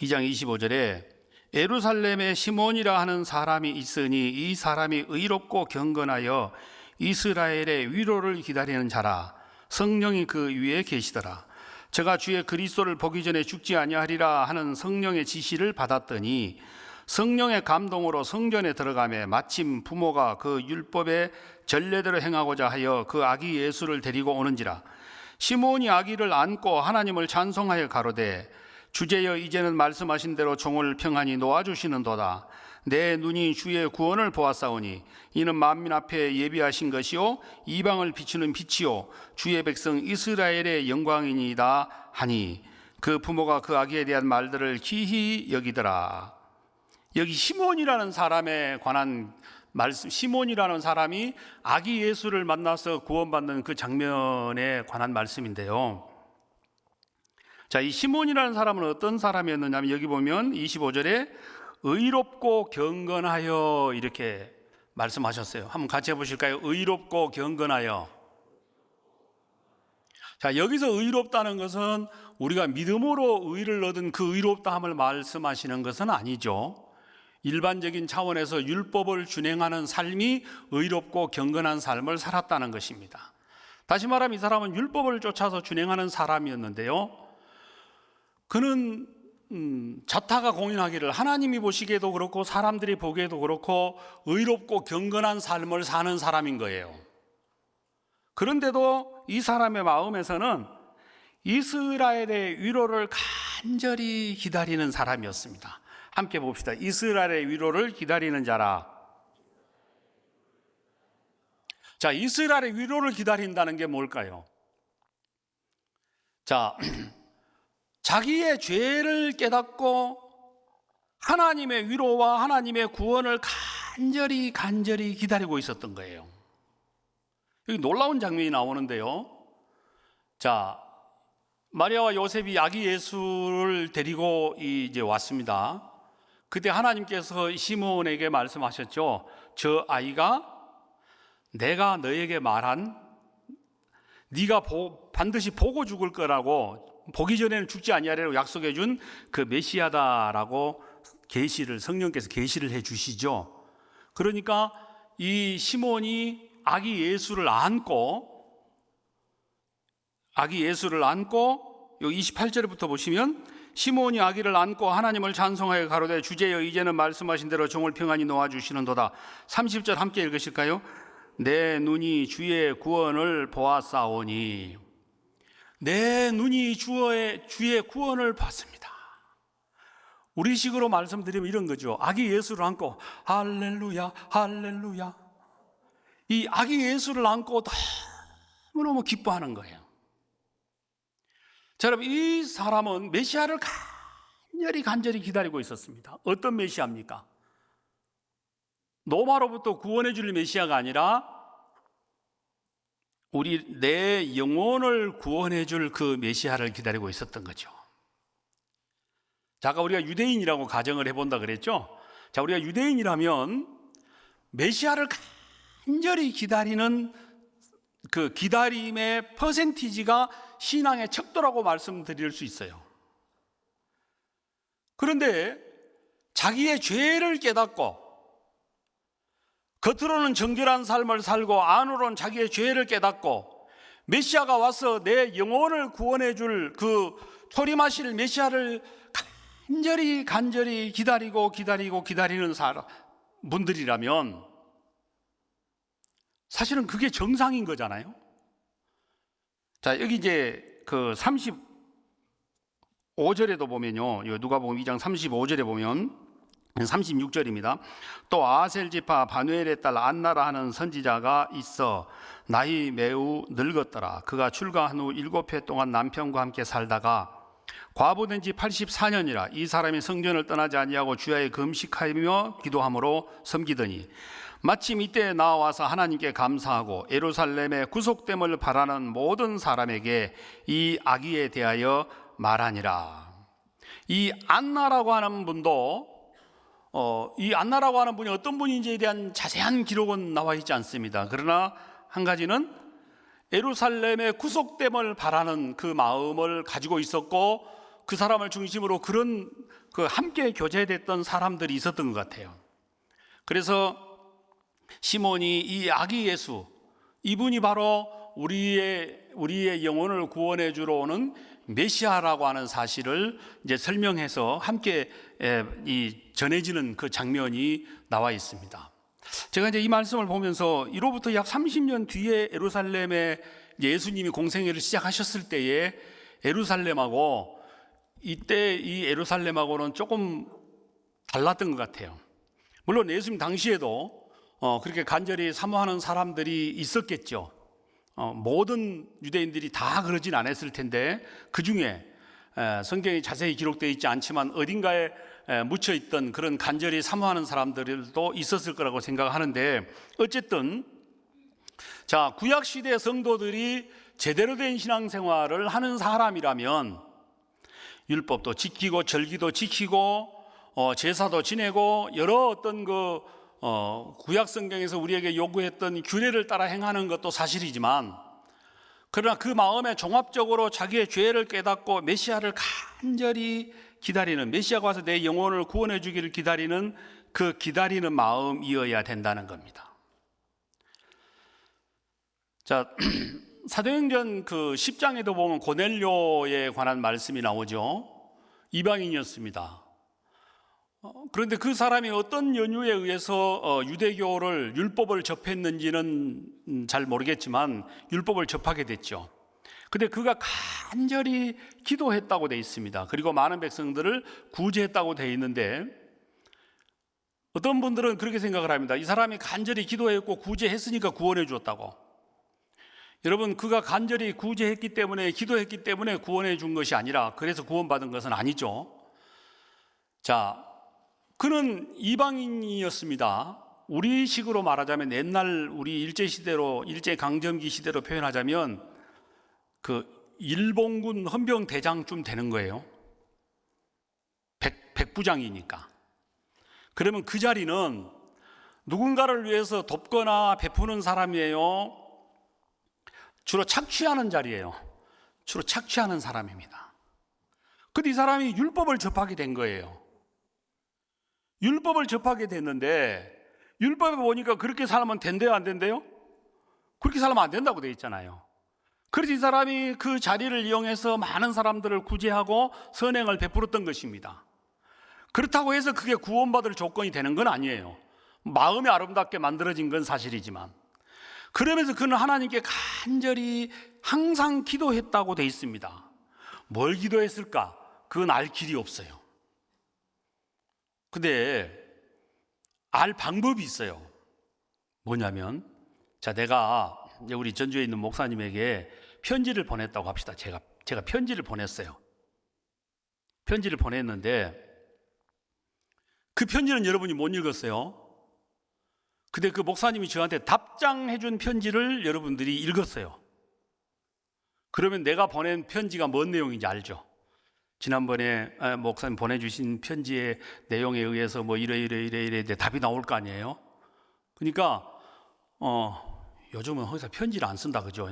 2장 25절에 예루살렘에 시몬이라 하는 사람이 있으니 이 사람이 의롭고 경건하여 이스라엘의 위로를 기다리는 자라. 성령이 그 위에 계시더라. 저가 주의 그리스도를 보기 전에 죽지 아니하리라 하는 성령의 지시를 받았더니 성령의 감동으로 성전에 들어가매 마침 부모가 그 율법의 전례대로 행하고자 하여 그 아기 예수를 데리고 오는지라. 시몬이 아기를 안고 하나님을 찬송하여 가로되 주제여 이제는 말씀하신 대로 종을 평안히 놓아주시는도다. 내 눈이 주의 구원을 보았사오니 이는 만민 앞에 예비하신 것이요 이방을 비추는 빛이요 주의 백성 이스라엘의 영광이니이다 하니 그 부모가 그 아기에 대한 말들을 기히 여기더라. 여기 시몬이라는 사람에 관한 말씀, 시몬이라는 사람이 아기 예수를 만나서 구원받는 그 장면에 관한 말씀인데요. 자, 이 시몬이라는 사람은 어떤 사람이었느냐 하면 여기 보면 25절에 의롭고 경건하여 이렇게 말씀하셨어요. 한번 같이 해보실까요? 의롭고 경건하여. 자, 여기서 의롭다는 것은 우리가 믿음으로 의를 얻은 그 의롭다함을 말씀하시는 것은 아니죠. 일반적인 차원에서 율법을 준행하는 삶이 의롭고 경건한 삶을 살았다는 것입니다. 다시 말하면 이 사람은 율법을 쫓아서 준행하는 사람이었는데요. 그는 자타가 공인하기를 하나님이 보시기에도 그렇고 사람들이 보기에도 그렇고 의롭고 경건한 삶을 사는 사람인 거예요. 그런데도 이 사람의 마음에서는 이스라엘의 위로를 간절히 기다리는 사람이었습니다. 함께 봅시다. 이스라엘의 위로를 기다리는 자라. 자, 이스라엘의 위로를 기다린다는 게 뭘까요? 자, 자기의 죄를 깨닫고 하나님의 위로와 하나님의 구원을 간절히 기다리고 있었던 거예요. 여기 놀라운 장면이 나오는데요. 자, 마리아와 요셉이 아기 예수를 데리고 이제 왔습니다. 그때 하나님께서 시몬에게 말씀하셨죠. 저 아이가 내가 너에게 말한 네가 반드시 보고 죽을 거라고 보기 전에는 죽지 아니하리라고 약속해 준 그 메시아다라고 성령께서 계시를 해 주시죠. 그러니까 이 시몬이 아기 예수를 안고 여기 28절부터 보시면 시몬이 아기를 안고 하나님을 찬송하여 가로되 주제여 이제는 말씀하신 대로 종을 평안히 놓아주시는도다. 30절 함께 읽으실까요? 내 눈이 주의 구원을 보았사오니. 내 눈이 주의 구원을 봤습니다. 우리식으로 말씀드리면 이런 거죠. 아기 예수를 안고 할렐루야 할렐루야. 이 아기 예수를 안고 너무너무 기뻐하는 거예요. 자, 여러분, 이 사람은 메시아를 간절히 기다리고 있었습니다. 어떤 메시아입니까? 로마로부터 구원해 줄 메시아가 아니라 내 영혼을 구원해 줄 그 메시아를 기다리고 있었던 거죠. 자, 아까 우리가 유대인이라고 가정을 해본다 그랬죠? 자, 우리가 유대인이라면 메시아를 간절히 기다리는 그 기다림의 퍼센티지가 신앙의 척도라고 말씀드릴 수 있어요. 그런데 자기의 죄를 깨닫고 겉으로는 정결한 삶을 살고 안으로는 자기의 죄를 깨닫고 메시아가 와서 내 영혼을 구원해 줄 그 초림하실 메시아를 간절히 기다리는 분들이라면 사실은 그게 정상인 거잖아요. 자, 여기 이제 그 35절에도 보면요. 누가복음 2장 35절에 보면 36절입니다. 또 아셀 지파 바누엘의 딸 안나라 하는 선지자가 있어 나이 매우 늙었더라. 그가 출가한 후 7해 동안 남편과 함께 살다가 과부된 지 84년이라 이 사람이 성전을 떠나지 아니하고 주야에 금식하며 기도함으로 섬기더니 마침 이때 나와서 하나님께 감사하고 예루살렘의 구속됨을 바라는 모든 사람에게 이 아기에 대하여 말하니라. 이 안나라고 하는 분도 이 안나라고 하는 분이 어떤 분인지에 대한 자세한 기록은 나와 있지 않습니다. 그러나 한 가지는 예루살렘의 구속됨을 바라는 그 마음을 가지고 있었고 그 사람을 중심으로 그런 함께 교제됐던 사람들이 있었던 것 같아요. 그래서 시몬이 이 아기 예수, 이분이 바로 우리의 영혼을 구원해 주러 오는 메시아라고 하는 사실을 이제 설명해서 함께 전해지는 그 장면이 나와 있습니다. 제가 이제 이 말씀을 보면서 이로부터 약 30년 뒤에 예루살렘에 예수님이 공생애를 시작하셨을 때에 예루살렘하고 이때 이 예루살렘하고는 조금 달랐던 것 같아요. 물론 예수님 당시에도 그렇게 간절히 사모하는 사람들이 있었겠죠. 모든 유대인들이 다 그러진 않았을 텐데 그 중에 성경이 자세히 기록되어 있지 않지만 어딘가에 묻혀 있던 그런 간절히 사모하는 사람들도 있었을 거라고 생각하는데, 어쨌든 자, 구약 시대 성도들이 제대로 된 신앙생활을 하는 사람이라면 율법도 지키고 절기도 지키고 제사도 지내고 여러 어떤 구약 성경에서 우리에게 요구했던 규례를 따라 행하는 것도 사실이지만, 그러나 그 마음에 종합적으로 자기의 죄를 깨닫고 메시아를 간절히 기다리는, 메시아가 와서 내 영혼을 구원해 주기를 기다리는 그 기다리는 마음이어야 된다는 겁니다. 자, 사도행전 10장에도 보면 고넬료에 관한 말씀이 나오죠. 이방인이었습니다. 그런데 그 사람이 어떤 연유에 의해서 유대교를, 율법을 접했는지는 잘 모르겠지만 율법을 접하게 됐죠. 근데 그가 간절히 기도했다고 돼 있습니다. 그리고 많은 백성들을 구제했다고 돼 있는데, 어떤 분들은 그렇게 생각을 합니다. 이 사람이 간절히 기도했고 구제했으니까 구원해 주었다고. 여러분, 그가 간절히 구제했기 때문에, 기도했기 때문에 구원해 준 것이 아니라, 그래서 구원받은 것은 아니죠. 자, 그는 이방인이었습니다. 우리 식으로 말하자면, 옛날 우리 일제시대로, 일제강점기 시대로 표현하자면 일본군 헌병대장쯤 되는 거예요. 백부장이니까. 그러면 그 자리는 누군가를 위해서 돕거나 베푸는 사람이에요? 주로 착취하는 자리예요. 주로 착취하는 사람입니다. 근데 이 사람이 율법을 접하게 된 거예요. 율법을 접하게 됐는데, 율법에 보니까 그렇게 살면 된대요, 안 된대요? 그렇게 살면 안 된다고 돼 있잖아요. 그래서 이 사람이 그 자리를 이용해서 많은 사람들을 구제하고 선행을 베풀었던 것입니다. 그렇다고 해서 그게 구원받을 조건이 되는 건 아니에요. 마음이 아름답게 만들어진 건 사실이지만, 그러면서 그는 하나님께 간절히 항상 기도했다고 돼 있습니다. 뭘 기도했을까? 그건 알 길이 없어요. 근데 알 방법이 있어요. 뭐냐면, 자, 내가 우리 전주에 있는 목사님에게 편지를 보냈다고 합시다. 제가 편지를 보냈어요. 편지를 보냈는데 그 편지는 여러분이 못 읽었어요. 근데 그 목사님이 저한테 답장해 준 편지를 여러분들이 읽었어요. 그러면 내가 보낸 편지가 뭔 내용인지 알죠? 지난번에 목사님 보내주신 편지의 내용에 의해서 뭐 이래 답이 나올 거 아니에요? 그러니까 요즘은 거기서 편지를 안 쓴다, 그죠?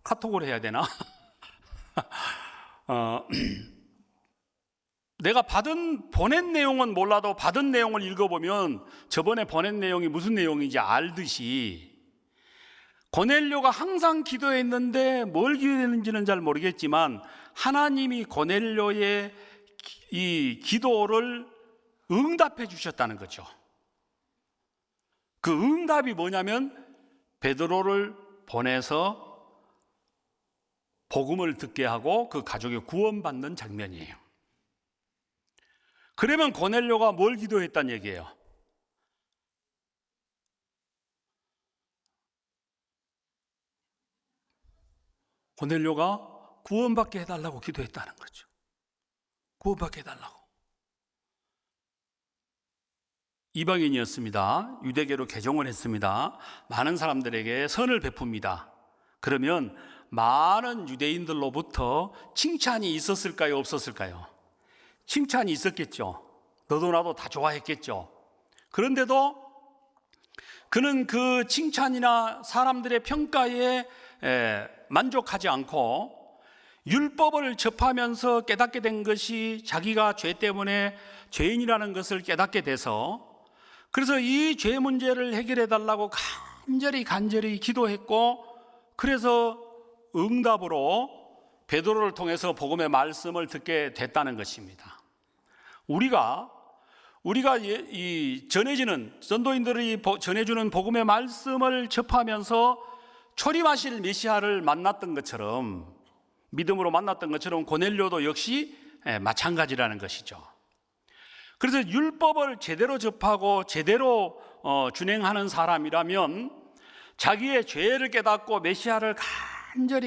카톡을 해야 되나? 내가 보낸 내용은 몰라도 받은 내용을 읽어보면 저번에 보낸 내용이 무슨 내용인지 알듯이, 고넬료가 항상 기도했는데 뭘 기도했는지는 잘 모르겠지만 하나님이 고넬료의 이 기도를 응답해 주셨다는 거죠. 그 응답이 뭐냐면 베드로를 보내서 복음을 듣게 하고 그 가족이 구원받는 장면이에요. 그러면 고넬료가 뭘 기도했단 얘기예요? 고넬료가 구원받게 해달라고 기도했다는 거죠. 구원받게 해달라고. 이방인이었습니다. 유대교로 개종을 했습니다. 많은 사람들에게 선을 베풉니다. 그러면 많은 유대인들로부터 칭찬이 있었을까요? 없었을까요? 칭찬이 있었겠죠. 너도 나도 다 좋아했겠죠. 그런데도 그는 그 칭찬이나 사람들의 평가에 만족하지 않고 율법을 접하면서 깨닫게 된 것이 자기가 죄 때문에 죄인이라는 것을 깨닫게 돼서, 그래서 이 죄 문제를 해결해 달라고 간절히 기도했고, 그래서 응답으로 베드로를 통해서 복음의 말씀을 듣게 됐다는 것입니다. 우리가 이 전해지는 전도인들이 전해주는 복음의 말씀을 접하면서 초림하실 메시아를 만났던 것처럼, 믿음으로 만났던 것처럼 고넬료도 역시 마찬가지라는 것이죠. 그래서 율법을 제대로 접하고 제대로 준행하는 사람이라면 자기의 죄를 깨닫고 메시아를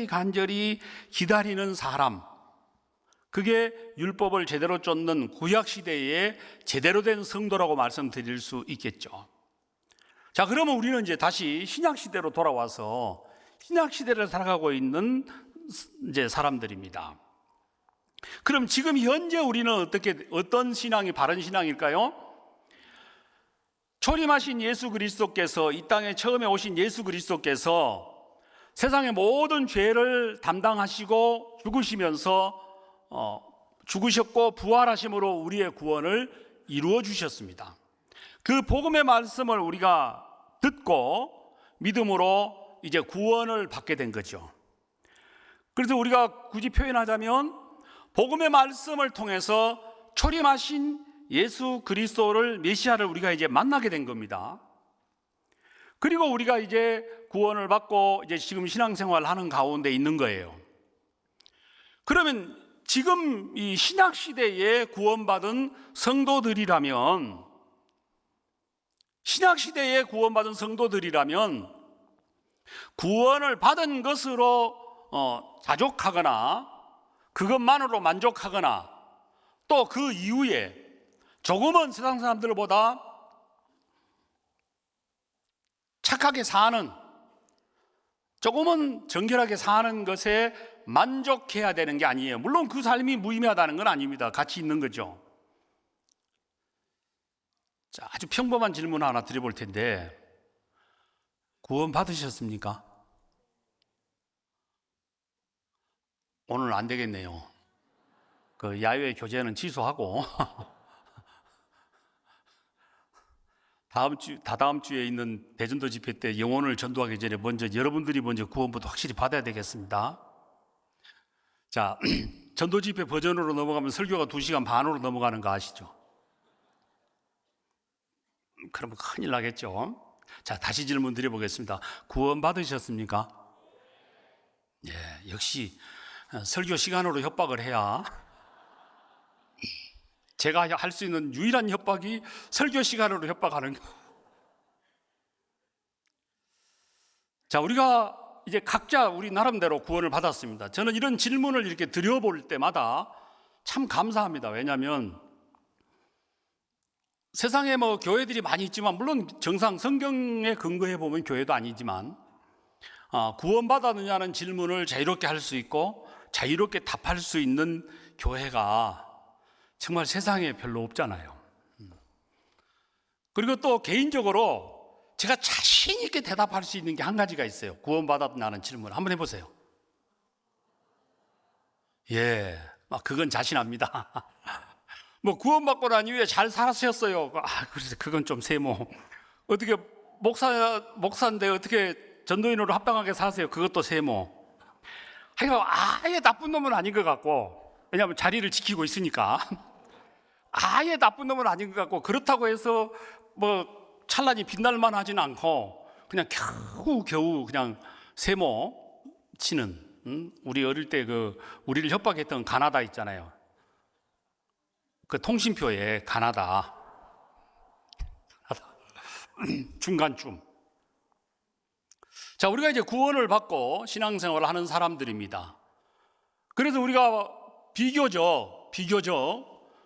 간절히 기다리는 사람, 그게 율법을 제대로 쫓는 구약시대의 제대로 된 성도라고 말씀드릴 수 있겠죠. 자, 그러면 우리는 이제 다시 신약시대로 돌아와서 신약시대를 살아가고 있는 이제 사람들입니다. 그럼 지금 현재 우리는 어떤 신앙이 바른 신앙일까요? 초림하신 예수 그리스도께서, 이 땅에 처음에 오신 예수 그리스도께서 세상의 모든 죄를 담당하시고 죽으셨고 부활하심으로 우리의 구원을 이루어 주셨습니다. 그 복음의 말씀을 우리가 듣고 믿음으로 이제 구원을 받게 된 거죠. 그래서 우리가 굳이 표현하자면 복음의 말씀을 통해서 초림하신 예수 그리스도를, 메시아를 우리가 이제 만나게 된 겁니다. 그리고 우리가 이제 구원을 받고 이제 지금 신앙생활을 하는 가운데 있는 거예요. 그러면 지금 이 신약 시대에 구원받은 성도들이라면, 구원을 받은 것으로 자족하거나 그것만으로 만족하거나, 또 그 이후에 조금은 세상 사람들보다 착하게 사는, 조금은 정결하게 사는 것에 만족해야 되는 게 아니에요. 물론 그 삶이 무의미하다는 건 아닙니다. 같이 있는 거죠. 자, 아주 평범한 질문 하나 드려볼 텐데, 구원 받으셨습니까? 오늘 안 되겠네요. 그 야외 교제는 취소하고 다다음 주에 있는 대전도 집회 때 영혼을 전도하기 전에 여러분들이 먼저 구원부터 확실히 받아야 되겠습니다. 자, 전도 집회 버전으로 넘어가면 설교가 2시간 반으로 넘어가는 거 아시죠? 그러면 큰일 나겠죠. 자, 다시 질문 드려보겠습니다. 구원 받으셨습니까? 예, 역시 설교 시간으로 협박을 해야, 제가 할 수 있는 유일한 협박이 설교 시간으로 협박하는 거. 자, 우리가 이제 각자 우리 나름대로 구원을 받았습니다. 저는 이런 질문을 이렇게 드려볼 때마다 참 감사합니다. 왜냐하면 세상에 교회들이 많이 있지만, 물론 정상 성경에 근거해 보면 교회도 아니지만, 구원받았느냐는 질문을 자유롭게 할 수 있고 자유롭게 답할 수 있는 교회가 정말 세상에 별로 없잖아요. 그리고 또 개인적으로 제가 자신 있게 대답할 수 있는 게 한 가지가 있어요. 구원받았냐는 질문 한번 해보세요. 예, 그건 자신합니다. 구원받고 난 이후에 잘 살았었어요. 그래서 그건 좀 세모. 어떻게 목사인데 어떻게 전도인으로 합당하게 사세요? 그것도 세모. 아예 나쁜 놈은 아닌 것 같고, 왜냐하면 자리를 지키고 있으니까. 아예 나쁜 놈은 아닌 것 같고, 그렇다고 해서 찬란히 빛날만 하진 않고 그냥 겨우 그냥 세모 치는, 우리 어릴 때 우리를 협박했던 가나다 있잖아요. 그 통신표에 가나다 중간쯤. 자, 우리가 이제 구원을 받고 신앙생활을 하는 사람들입니다. 그래서 우리가 비교적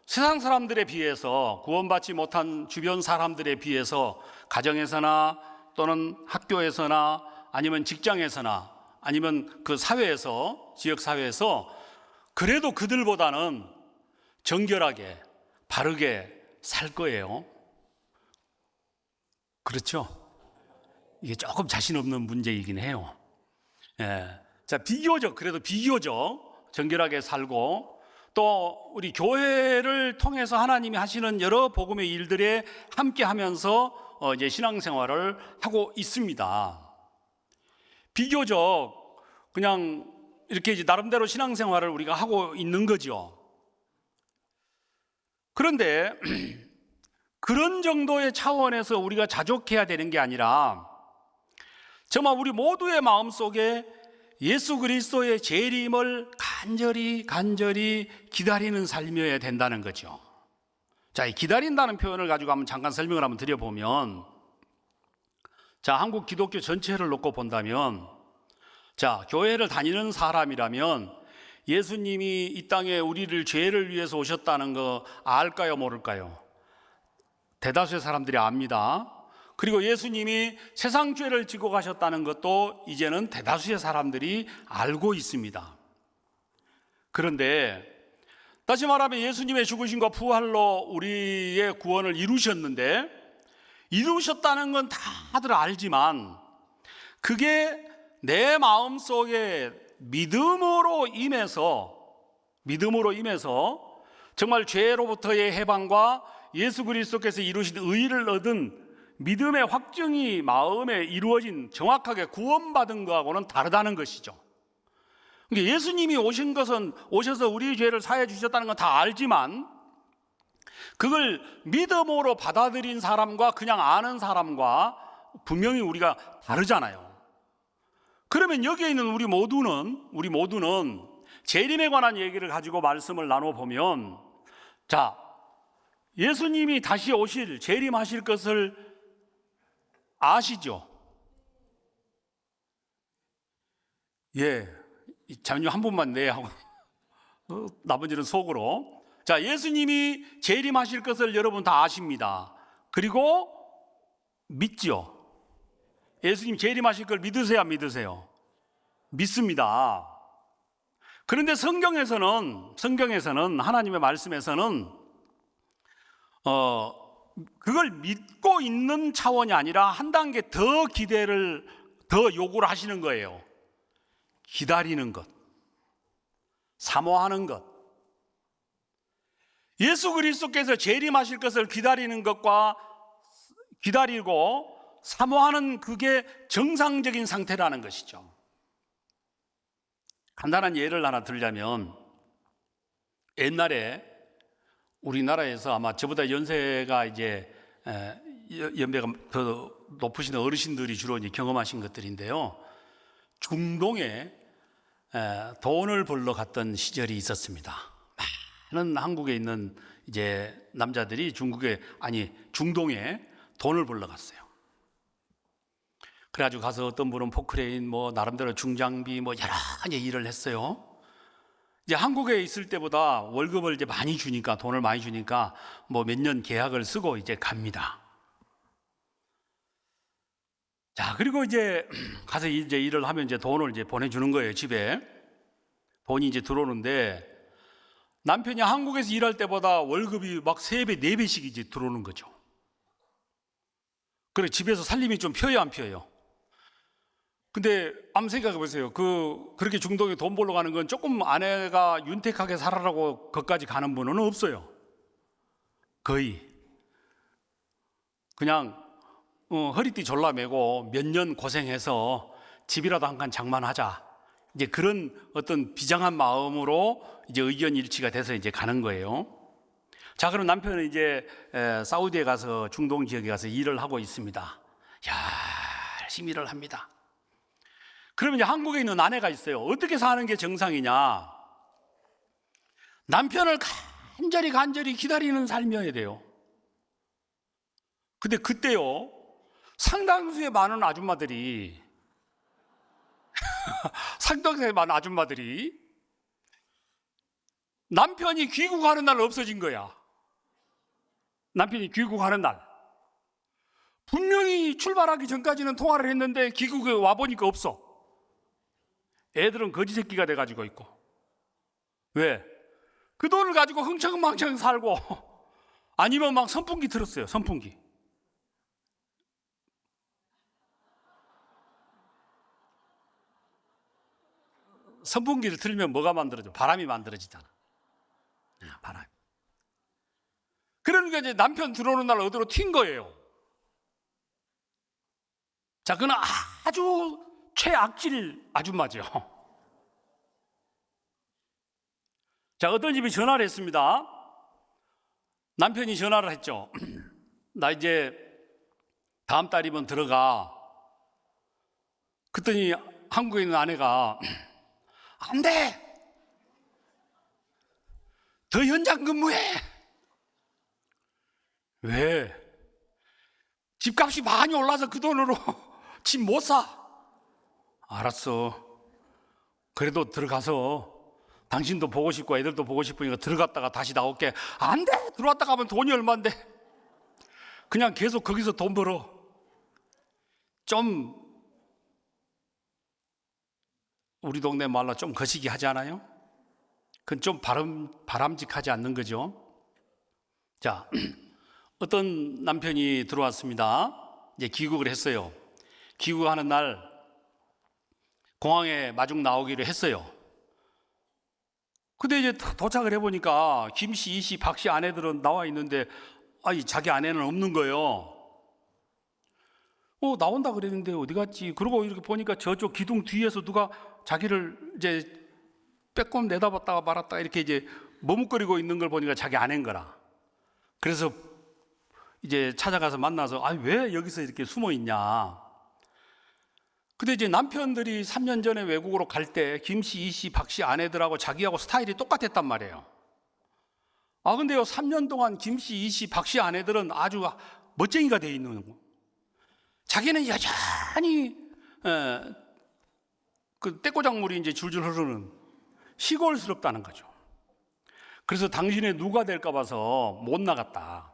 세상 사람들에 비해서, 구원받지 못한 주변 사람들에 비해서 가정에서나 또는 학교에서나 아니면 직장에서나 아니면 그 사회에서, 지역사회에서 그래도 그들보다는 정결하게 바르게 살 거예요. 그렇죠? 이게 조금 자신 없는 문제이긴 해요. 예. 자, 그래도 비교적 정결하게 살고 또 우리 교회를 통해서 하나님이 하시는 여러 복음의 일들에 함께 하면서 이제 신앙생활을 하고 있습니다. 비교적 그냥 이렇게 이제 나름대로 신앙생활을 우리가 하고 있는 거죠. 그런데 그런 정도의 차원에서 우리가 자족해야 되는 게 아니라 정말 우리 모두의 마음속에 예수 그리스도의 재림을 간절히 기다리는 삶이어야 된다는 거죠. 자, 이 기다린다는 표현을 가지고 한번 잠깐 설명을 한번 드려보면, 자, 한국 기독교 전체를 놓고 본다면, 자, 교회를 다니는 사람이라면 예수님이 이 땅에 우리를 죄를 위해서 오셨다는 거 알까요, 모를까요? 대다수의 사람들이 압니다. 그리고 예수님이 세상 죄를 지고 가셨다는 것도 이제는 대다수의 사람들이 알고 있습니다. 그런데 다시 말하면 예수님의 죽으심과 부활로 우리의 구원을 이루셨는데, 이루셨다는 건 다들 알지만 그게 내 마음속에 믿음으로 임해서 정말 죄로부터의 해방과 예수 그리스도께서 이루신 의를 얻은 믿음의 확증이 마음에 이루어진, 정확하게 구원받은 것하고는 다르다는 것이죠. 그러니까 예수님이 오셔서 우리 죄를 사해 주셨다는 건 다 알지만 그걸 믿음으로 받아들인 사람과 그냥 아는 사람과 분명히 우리가 다르잖아요. 그러면 여기에 있는 우리 모두는 재림에 관한 얘기를 가지고 말씀을 나눠보면, 자, 예수님이 다시 오실, 재림하실 것을 아시죠? 예, 잠시 한 분만 네 하고 나머지는 속으로. 자, 예수님이 재림하실 것을 여러분 다 아십니다. 그리고 믿죠? 예수님 재림하실 걸 믿으세요, 안 믿으세요? 믿습니다. 그런데 성경에서는 하나님의 말씀에서는 그걸 믿고 있는 차원이 아니라 한 단계 더 기대를 더 요구를 하시는 거예요. 기다리는 것, 사모하는 것. 예수 그리스도께서 재림하실 것을 기다리는 것과 기다리고 사모하는 그게 정상적인 상태라는 것이죠. 간단한 예를 하나 들자면, 옛날에 우리나라에서 아마 저보다 연세가 이제 연배가 더 높으신 어르신들이 주로 이제 경험하신 것들인데요. 중동에 돈을 벌러 갔던 시절이 있었습니다. 많은 한국에 있는 이제 남자들이 중동에 돈을 벌러 갔어요. 그래가지고 가서 어떤 분은 포크레인 나름대로 중장비 여러 가지 일을 했어요. 이제 한국에 있을 때보다 월급을 이제 많이 주니까, 돈을 많이 주니까 몇 년 계약을 쓰고 이제 갑니다. 자, 그리고 이제 가서 이제 일을 하면 이제 돈을 이제 보내주는 거예요, 집에. 돈이 이제 들어오는데 남편이 한국에서 일할 때보다 월급이 막 3배, 4배씩 이제 들어오는 거죠. 그래, 집에서 살림이 좀 펴요, 안 펴요? 근데 한번 생각해 보세요. 그렇게 중동에 돈 벌러 가는 건 조금 아내가 윤택하게 살아라고 거기까지 가는 분은 없어요. 거의. 그냥 허리띠 졸라매고 몇 년 고생해서 집이라도 한 칸 장만하자. 이제 그런 어떤 비장한 마음으로 이제 의견 일치가 돼서 이제 가는 거예요. 자, 그럼 남편은 이제 사우디에 가서, 중동 지역에 가서 일을 하고 있습니다. 열심히 일을 합니다. 그러면 이제 한국에 있는 아내가 있어요. 어떻게 사는 게 정상이냐? 남편을 간절히 기다리는 삶이어야 돼요. 근데 그때요, 상당수의 많은 아줌마들이 남편이 귀국하는 날 없어진 거야. 남편이 귀국하는 날. 분명히 출발하기 전까지는 통화를 했는데 귀국에 와보니까 없어. 애들은 거지 새끼가 돼가지고 있고. 왜? 그 돈을 가지고 흥청망청 살고 아니면 막 선풍기 틀었어요. 선풍기. 선풍기를 틀면 뭐가 만들어져? 바람이 만들어지잖아. 바람. 그러니까 이제 남편 들어오는 날 어디로 튄 거예요. 자, 그는 아주 최악질 아줌마죠. 자, 어떤 집이 전화를 했습니다. 남편이 전화를 했죠. 나 이제 다음 달이면 들어가. 그랬더니 한국에 있는 아내가 안 돼! 더 현장 근무해! 왜? 집값이 많이 올라서 그 돈으로 집 못 사. 알았어. 그래도 들어가서 당신도 보고 싶고 애들도 보고 싶으니까 들어갔다가 다시 나올게. 안 돼! 들어왔다 가면 돈이 얼만데. 그냥 계속 거기서 돈 벌어. 좀 우리 동네 말로 좀 거시기 하지 않아요? 그건 좀 바람직하지 않는 거죠. 자, 어떤 남편이 들어왔습니다. 이제 귀국을 했어요. 귀국하는 날 공항에 마중 나오기로 했어요. 근데 이제 도착을 해보니까 김씨, 이씨, 박씨 아내들은 나와 있는데 자기 아내는 없는 거예요. 나온다 그랬는데 어디 갔지? 그러고 이렇게 보니까 저쪽 기둥 뒤에서 누가 자기를 이제 빼꼼 내다봤다가 말았다가 이렇게 이제 머뭇거리고 있는 걸 보니까 자기 아내인 거라. 그래서 이제 찾아가서 만나서 왜 여기서 이렇게 숨어 있냐? 근데 이제 남편들이 3년 전에 외국으로 갈 때 김씨, 이씨, 박씨 아내들하고 자기하고 스타일이 똑같았단 말이에요. 근데요 3년 동안 김씨, 이씨, 박씨 아내들은 아주 멋쟁이가 돼 있는 거. 자기는 여전히 그 떼꼬작물이 이제 줄줄 흐르는 시골스럽다는 거죠. 그래서 당신의 누가 될까 봐서 못 나갔다.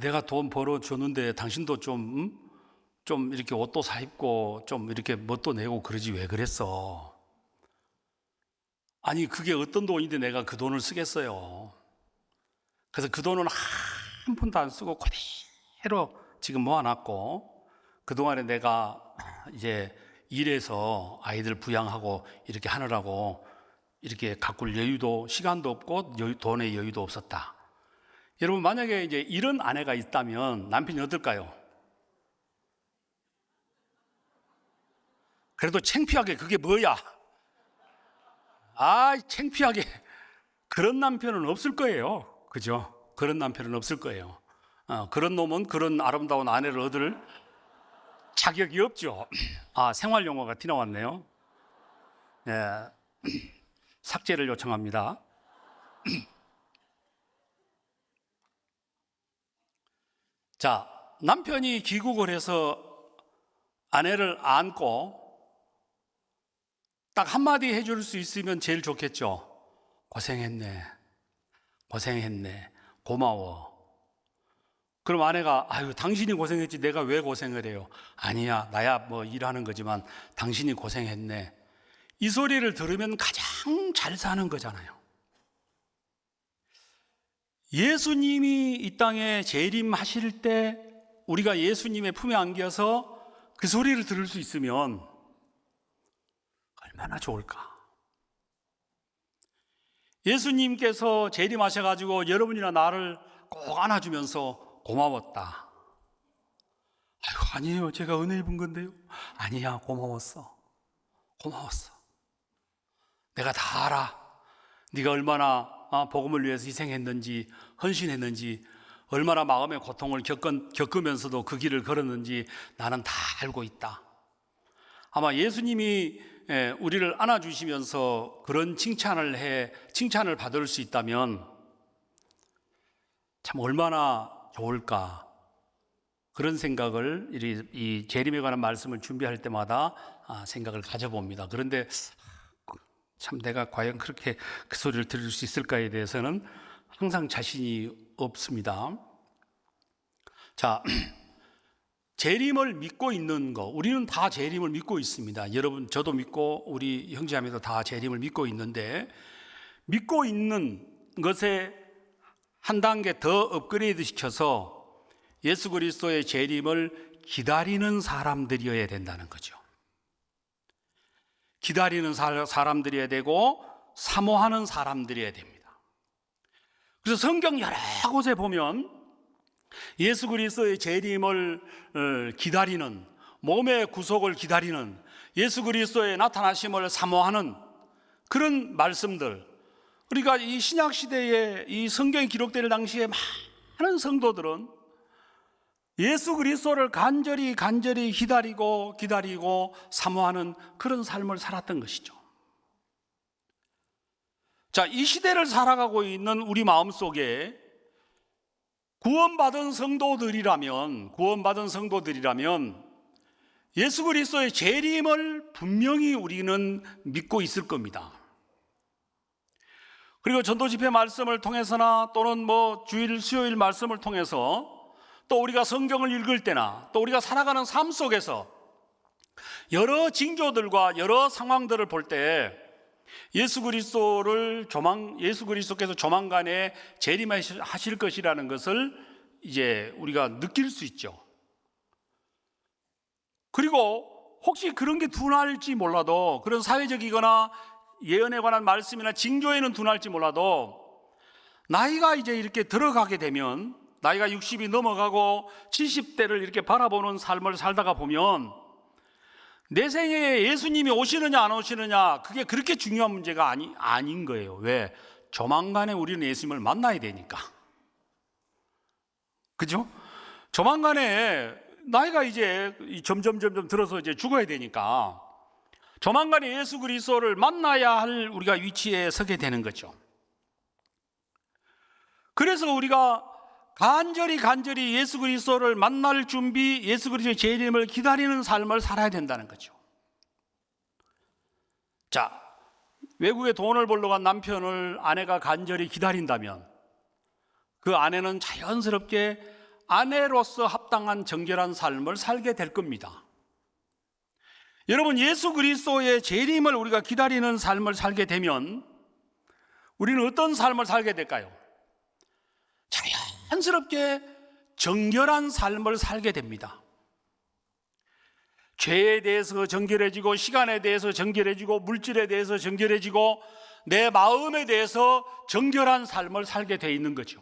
내가 돈 벌어줬는데 당신도 좀 이렇게 옷도 사 입고 좀 이렇게 멋도 내고 그러지 왜 그랬어? 그게 어떤 돈인데 내가 그 돈을 쓰겠어요. 그래서 그 돈은 한 푼도 안 쓰고 그대로 지금 모아놨고 그동안에 내가 이제 일해서 아이들 부양하고 이렇게 하느라고 이렇게 가꿀 여유도 시간도 없고 돈의 여유도 없었다. 여러분 만약에 이제 이런 아내가 있다면 남편이 어떨까요? 그래도 창피하게 그게 뭐야? 창피하게 그런 남편은 없을 거예요. 그죠? 그런 남편은 없을 거예요. 그런 놈은 그런 아름다운 아내를 얻을 자격이 없죠. 생활 용어가 튀어나왔네요. 네. 삭제를 요청합니다. 자, 남편이 귀국을 해서 아내를 안고 딱 한마디 해줄 수 있으면 제일 좋겠죠. 고생했네. 고마워. 그럼 아내가 당신이 고생했지 내가 왜 고생을 해요? 아니야, 나야 뭐 일하는 거지만 당신이 고생했네. 이 소리를 들으면 가장 잘 사는 거잖아요. 예수님이 이 땅에 재림하실 때 우리가 예수님의 품에 안겨서 그 소리를 들을 수 있으면 얼마나 좋을까? 예수님께서 재림하셔가지고 여러분이나 나를 꼭 안아주면서 고마웠다. 아니에요, 제가 은혜 입은 건데요. 아니야, 고마웠어. 내가 다 알아. 네가 얼마나 복음을 위해서 희생했는지, 헌신했는지, 얼마나 마음의 고통을 겪으면서도 그 길을 걸었는지 나는 다 알고 있다. 아마 예수님이 우리를 안아주시면서 그런 칭찬을 받을 수 있다면 참 얼마나 좋을까. 그런 생각을 이 재림에 관한 말씀을 준비할 때마다 생각을 가져봅니다. 그런데 참 내가 과연 그렇게 그 소리를 들을 수 있을까에 대해서는 항상 자신이 없습니다. 자, 재림을 믿고 있는 거, 우리는 다 재림을 믿고 있습니다. 여러분, 저도 믿고 우리 형제자매도 다 재림을 믿고 있는데, 믿고 있는 것에 한 단계 더 업그레이드 시켜서 예수 그리스도의 재림을 기다리는 사람들이어야 된다는 거죠. 기다리는 사람들이어야 되고 사모하는 사람들이어야 됩니다. 그래서 성경 여러 곳에 보면 예수 그리스도의 재림을 기다리는, 몸의 구속을 기다리는, 예수 그리스도의 나타나심을 사모하는 그런 말씀들. 그러니까 이 신약 시대에 이 성경이 기록될 당시에 많은 성도들은 예수 그리스도를 간절히 기다리고 사모하는 그런 삶을 살았던 것이죠. 자, 이 시대를 살아가고 있는 우리 마음속에 구원받은 성도들이라면 예수 그리스도의 재림을 분명히 우리는 믿고 있을 겁니다. 그리고 전도 집회 말씀을 통해서나 또는 주일 수요일 말씀을 통해서 또 우리가 성경을 읽을 때나 또 우리가 살아가는 삶 속에서 여러 징조들과 여러 상황들을 볼 때 예수 그리스도께서 조만간에 재림하실 것이라는 것을 이제 우리가 느낄 수 있죠. 그리고 혹시 그런 게 둔할지 몰라도, 그런 사회적이거나 예언에 관한 말씀이나 징조에는 둔할지 몰라도, 나이가 이제 이렇게 들어가게 되면, 나이가 60이 넘어가고 70대를 이렇게 바라보는 삶을 살다가 보면 내 생에 예수님이 오시느냐 안 오시느냐, 그게 그렇게 중요한 문제가 아닌 거예요. 왜? 조만간에 우리는 예수님을 만나야 되니까. 그죠? 조만간에 나이가 이제 점점 들어서 이제 죽어야 되니까 조만간에 예수 그리스도를 만나야 할 우리가 위치에 서게 되는 거죠. 그래서 우리가 간절히 예수 그리스도를 만날 준비, 예수 그리스도의 재림을 기다리는 삶을 살아야 된다는 거죠. 자, 외국에 돈을 벌러 간 남편을 아내가 간절히 기다린다면 그 아내는 자연스럽게 아내로서 합당한 정결한 삶을 살게 될 겁니다. 여러분, 예수 그리스도의 재림을 우리가 기다리는 삶을 살게 되면 우리는 어떤 삶을 살게 될까요? 자연스럽게 정결한 삶을 살게 됩니다. 죄에 대해서 정결해지고, 시간에 대해서 정결해지고, 물질에 대해서 정결해지고, 내 마음에 대해서 정결한 삶을 살게 돼 있는 거죠.